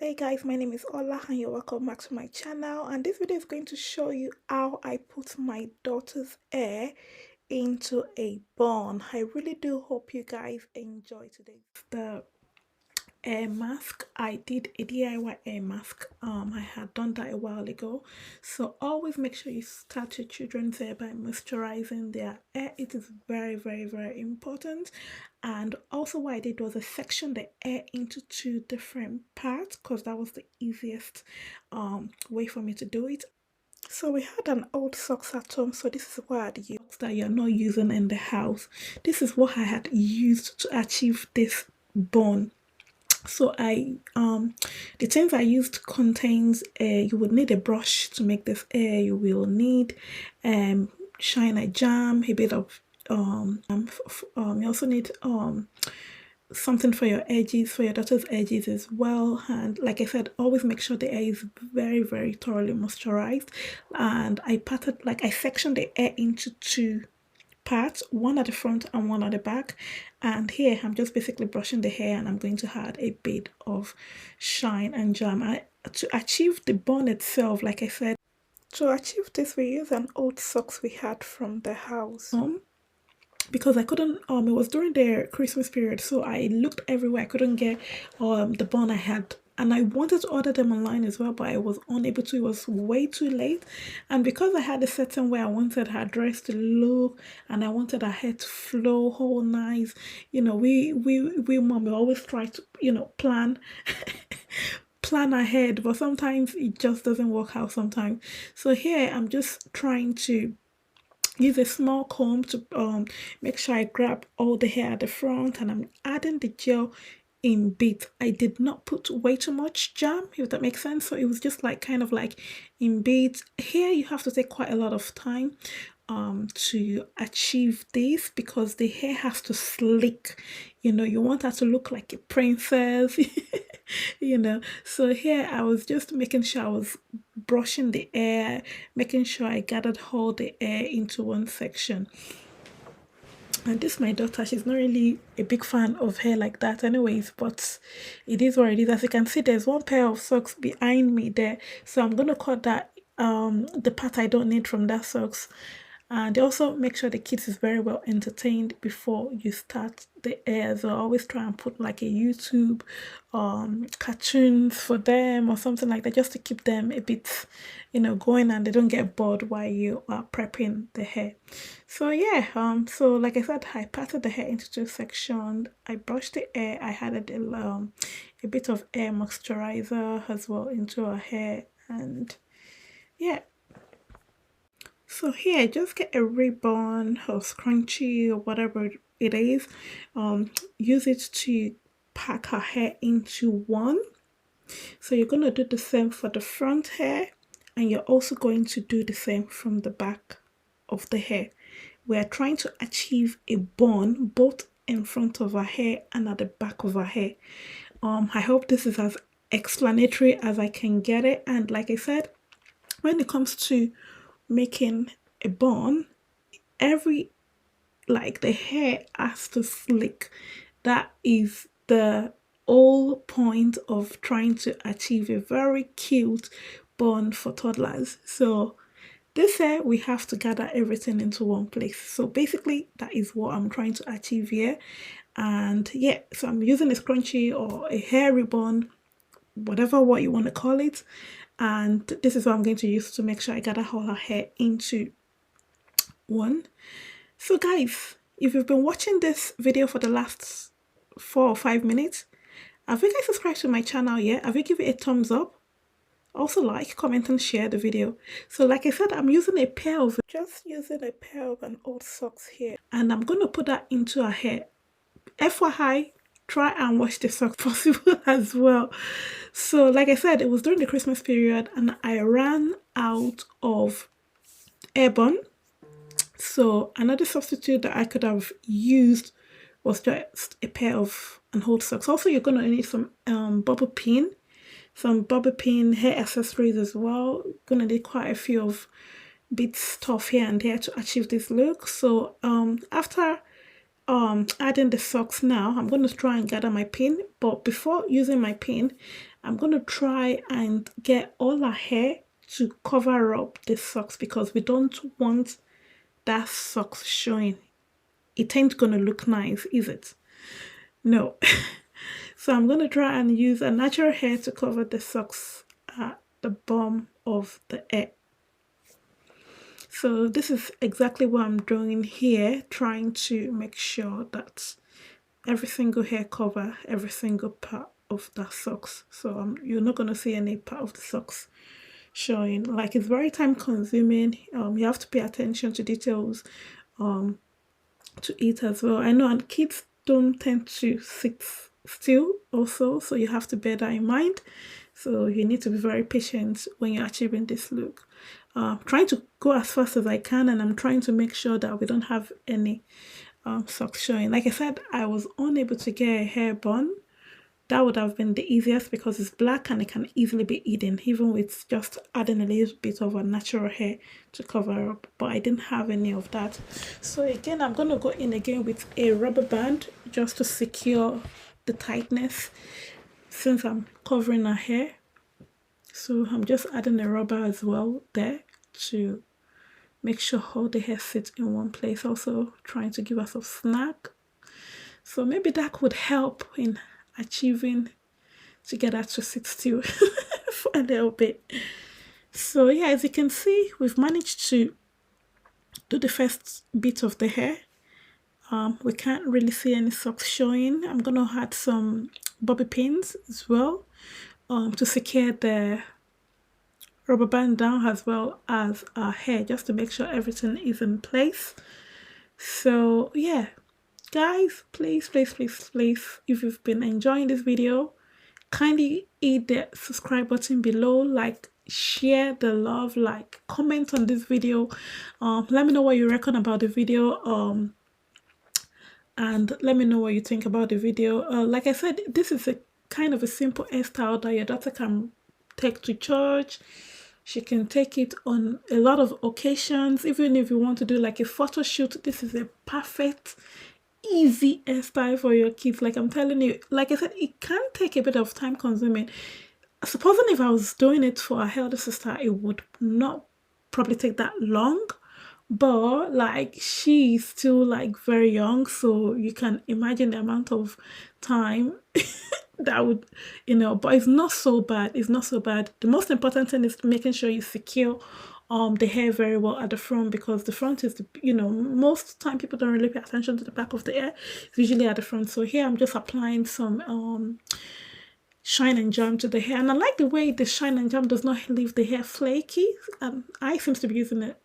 Hey guys, my name is Ola and you're welcome back to my channel, and this video is going to show you how I put my daughter's hair into a bun. I really do hope you guys enjoy today. The hair mask, I did a DIY hair mask. I had done that a while ago. So always make sure you start your children's hair by moisturizing their hair. It is very important. And also what I did was I sectioned the hair into two different parts because that was the easiest way for me to do it. So we had an old socks at home, so this is what I'd used that you're not using in the house. This is what I had used to achieve this bun. So the things I used contains you would need a brush to make this hair. You will need shine jam, a bit of you also need something for your edges, for your daughter's edges as well. And like I said, always make sure the hair is very thoroughly moisturized. And I sectioned the hair into two parts, one at the front and one at the back. And here I'm just basically brushing the hair, and I'm going to add a bit of shine and jam to achieve the bun itself. Like I said, to achieve this we use an old socks we had from the house because I couldn't it was during the Christmas period, so I looked everywhere. I couldn't get the bun I had, and I wanted to order them online as well, but I was unable to. It was way too late, and because I had a certain way I wanted her dress to look, and I wanted her hair to flow whole nice. You know, we mom we always try to, you know, plan plan ahead, but sometimes it just doesn't work out sometimes. So here I'm just trying to use a small comb to make sure I grab all the hair at the front, and I'm adding the gel in bits. I did not put way too much jam, if that makes sense. So it was just like kind of like in bits. Here you have to take quite a lot of time to achieve this because the hair has to slick. You know, you want her to look like a princess. You know, so here I was just making sure I was brushing the hair, making sure I gathered all the hair into one section. And this my daughter, she's not really a big fan of hair like that anyways, but it is what it is. As you can see, there's one pair of socks behind me there, so I'm gonna cut that the part I don't need from that socks. And also make sure the kids is very well entertained before you start the hair. So always try and put like a YouTube cartoons for them or something like that, just to keep them a bit, you know, going, and they don't get bored while you are prepping the hair. So yeah, so like I said, I parted the hair into two sections. I brushed the hair. I added a bit of hair moisturizer as well into her hair, and yeah. So here, just get a ribbon or scrunchie or whatever it is. Use it to pack her hair into one. So you're going to do the same for the front hair, and you're also going to do the same from the back of the hair. We are trying to achieve a bun both in front of her hair and at the back of her hair. I hope this is as explanatory as I can get it. And like I said, when it comes to making a bun, the hair has to slick. That is the whole point of trying to achieve a very cute bun for toddlers. So this hair, we have to gather everything into one place. So basically that is what I'm trying to achieve here. And yeah, so I'm using a scrunchie or a hair ribbon, whatever what you want to call it, and this is what I'm going to use to make sure I gather all her hair into one. So guys, if you've been watching this video for the last 4 or 5 minutes, have you guys subscribed to my channel yet? Have you given it a thumbs up? Also like, comment and share the video. So like I said, I'm using a pair of an old socks here, and I'm going to put that into her hair. FYI, try and wash the socks possible as well. So like I said, it was during the Christmas period and I ran out of hair bun. So another substitute that I could have used was just a pair of an old socks. Also, you're going to need some bobby pin, hair accessories as well. Gonna need quite a few of bits stuff here and there to achieve this look. So after adding the socks, now I'm going to try and gather my pin, but before using my pin I'm going to try and get all our hair to cover up the socks because we don't want that socks showing. It ain't going to look nice, is it? No. So I'm going to try and use a natural hair to cover the socks at the bottom of the hair. So this is exactly what I'm doing here, trying to make sure that every single hair cover every single part of the socks. So you're not going to see any part of the socks showing. Like, it's very time consuming. You have to pay attention to details to it as well. I know, and kids don't tend to sit still also, so you have to bear that in mind. So you need to be very patient when you're achieving this look. Trying to go as fast as I can, and I'm trying to make sure that we don't have any socks showing. Like I said, I was unable to get a hair bun. That would have been the easiest because it's black and it can easily be hidden, even with just adding a little bit of a natural hair to cover up. But I didn't have any of that. So again, I'm going to go in again with a rubber band just to secure the tightness since I'm covering her hair. So I'm just adding a rubber as well there to make sure all the hair sits in one place. Also trying to give us a snag. So maybe that would help in achieving to get that to sit still for a little bit. So yeah, as you can see, we've managed to do the first bit of the hair. We can't really see any socks showing. I'm gonna add some bobby pins as well to secure the rubber band down as well as our hair, just to make sure everything is in place. So yeah, guys, please, if you've been enjoying this video, kindly hit the subscribe button below, like, share the love, like, comment on this video. Let me know what you reckon about the video, and let me know what you think about the video. Like I said, this is a kind of a simple hairstyle that your daughter can take to church. She can take it on a lot of occasions. Even if you want to do like a photo shoot, this is a perfect easy hairstyle for your kids. Like I'm telling you, like I said, it can take a bit of time consuming. Supposing if I was doing it for a elder sister, it would not probably take that long, but like she's still like very young, so you can imagine the amount of time that would, but it's not so bad. It's not so bad. The most important thing is making sure you secure the hair very well at the front, because the front is most time people don't really pay attention to the back of the hair. It's usually at the front. So here I'm just applying some shine and jam to the hair, and I like the way the shine and jam does not leave the hair flaky. I seem to be using it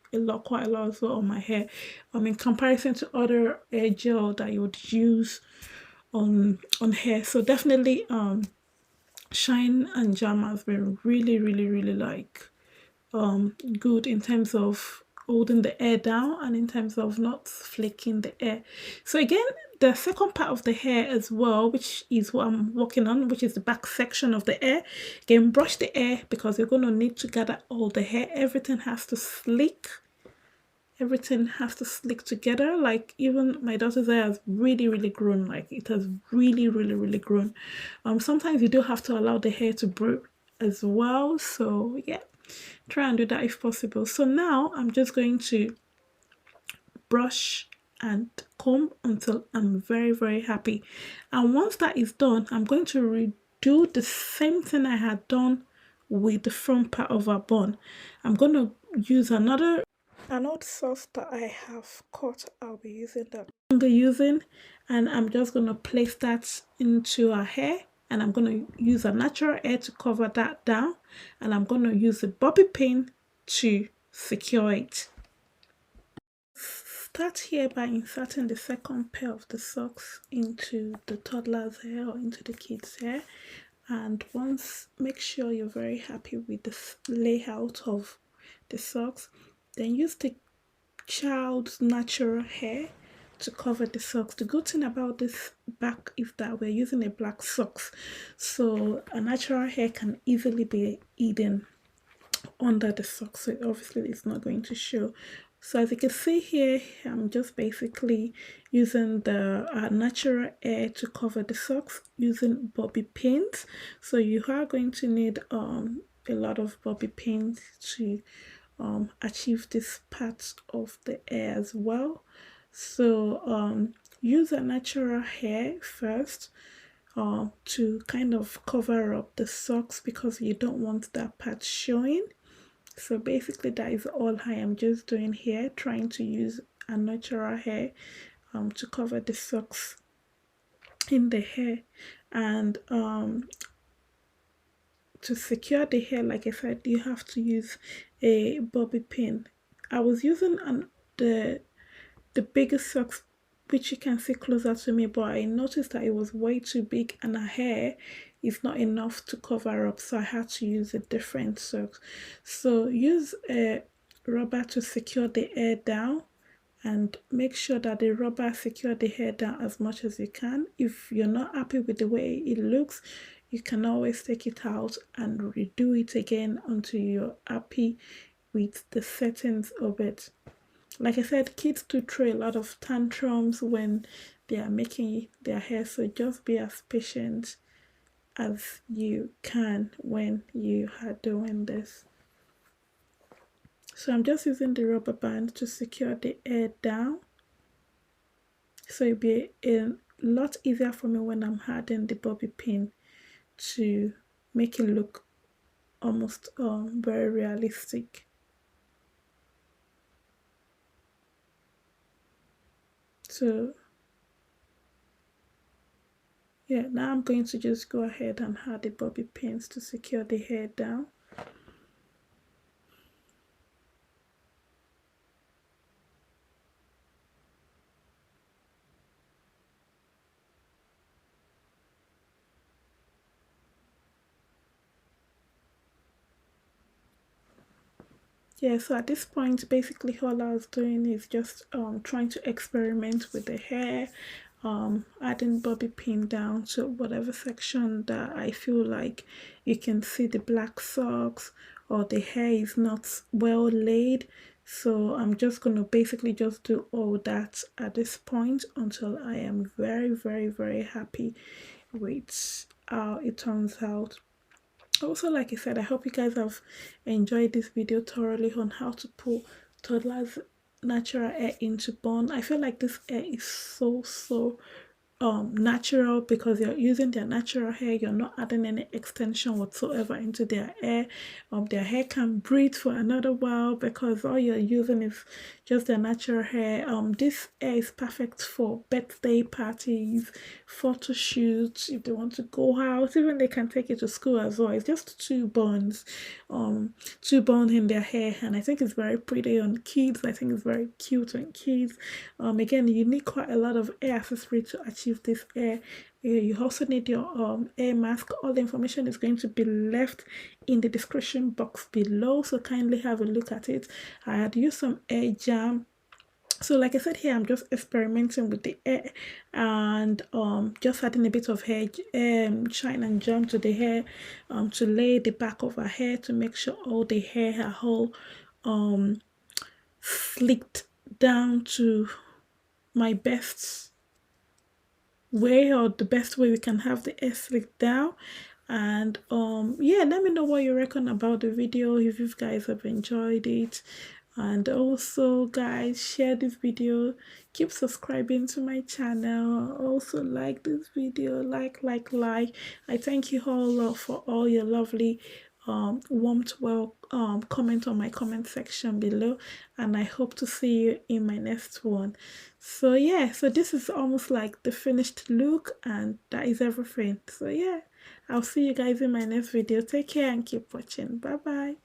quite a lot as well on my hair, in comparison to other hair gel that you would use on hair. So definitely shine and jam has been really like good in terms of holding the hair down and in terms of not flaking the hair. So again, the second part of the hair as well, which is what I'm working on, which is the back section of the hair. Again, brush the hair because you're going to need to gather all the hair. Everything has to slick. Everything has to slick together. Like even my daughter's hair has really grown. Like it has really grown. Sometimes you do have to allow the hair to break as well. So yeah, try and do that if possible. So now I'm just going to brush and comb until I'm very happy, and once that is done, I'm going to redo the same thing I had done with the front part of our bun. I'm going to use an old sauce that I have cut. I'll be using that. And I'm just going to place that into our hair, and I'm going to use a natural hair to cover that down, and I'm going to use a bobby pin to secure it. Start here by inserting the second pair of the socks into the toddler's hair or into the kid's hair, and once make sure you're very happy with the layout of the socks, then use the child's natural hair to cover the socks. The good thing about this back is that we're using a black socks, so a natural hair can easily be hidden under the socks, so obviously it's not going to show. So as you can see here, I'm just basically using the natural hair to cover the socks using bobby pins. So you are going to need a lot of bobby pins to achieve this part of the hair as well. So use a natural hair first to kind of cover up the socks because you don't want that part showing. So basically that is all I am just doing here, trying to use a natural hair to cover the socks in the hair. And to secure the hair, like I said, you have to use a bobby pin. I was using the biggest socks, which you can see closer to me, but I noticed that it was way too big and her hair is not enough to cover up, so I had to use a different socks. So use a rubber to secure the hair down, and make sure that the rubber secure the hair down as much as you can. If you're not happy with the way it looks, you can always take it out and redo it again until you're happy with the settings of it. Like I said, kids do throw a lot of tantrums when they are making their hair, so just be as patient as you can when you are doing this. So I'm just using the rubber band to secure the hair down, so it'll be a lot easier for me when I'm adding the bobby pin to make it look almost very realistic. So yeah, now I'm going to just go ahead and add the bobby pins to secure the hair down. Yeah, so at this point, basically all I was doing is just trying to experiment with the hair, adding bobby pin down to whatever section that I feel like you can see the black socks or the hair is not well laid. So I'm just going to basically just do all that at this point until I am very happy with how it turns out. Also, like I said, I hope you guys have enjoyed this video thoroughly on how to put toddlers natural hair into bun. I feel like this hair is so natural because you're using their natural hair, you're not adding any extension whatsoever into their hair can breathe for another while because all you're using is just their natural hair. This hair is perfect for birthday parties, photo shoots, if they want to go out, even they can take it to school as well. It's just two buns in their hair, and I think it's very pretty on kids. I think it's very cute on kids. Again, you need quite a lot of hair accessory to achieve this hair. You also need your hair mask. All the information is going to be left in the description box below, so kindly have a look at it. I had used some hair jam. So like I said here, I'm just experimenting with the hair and just adding a bit of hair shine and jam to the hair to lay the back of her hair to make sure all the hair are all slicked down to my best way, or the best way we can have the hair slicked down. And yeah, let me know what you reckon about the video, if you guys have enjoyed it. And also guys, share this video, keep subscribing to my channel, also like this video, like. I thank you all for all your lovely comment on my comment section below, and I hope to see you in my next one. So yeah, so this is almost like the finished look, and that is everything. So yeah, I'll see you guys in my next video. Take care and keep watching. Bye bye.